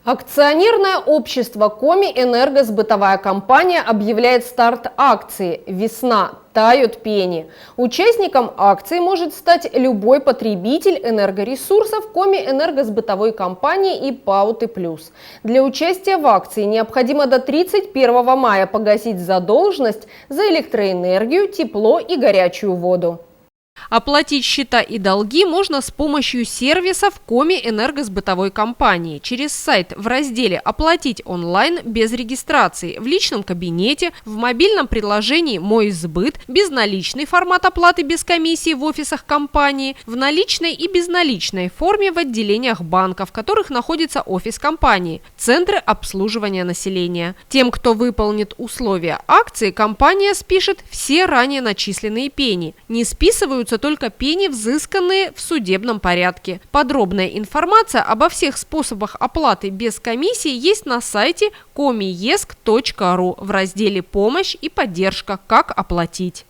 Акционерное общество Коми «Энергосбытовая компания» объявляет старт акции «Весна. Тают пени». Участником акции может стать любой потребитель энергоресурсов Коми «Энергосбытовой компании» и Пауты Плюс. Для участия в акции необходимо до 31 мая погасить задолженность за электроэнергию, тепло и горячую воду. Оплатить счета и долги можно с помощью сервисов Коми «Энергосбытовой компании» через сайт в разделе «Оплатить онлайн» без регистрации, в личном кабинете, в мобильном приложении «Мой сбыт», безналичный формат оплаты без комиссии в офисах компании, в наличной и безналичной форме в отделениях банка, в которых находится офис компании, центры обслуживания населения. Тем, кто выполнит условия акции, компания спишет все ранее начисленные пени. Не списываются только пени, взысканные в судебном порядке. Подробная информация обо всех способах оплаты без комиссии есть на сайте komiesc.ru в разделе «Помощь и поддержка. Как оплатить».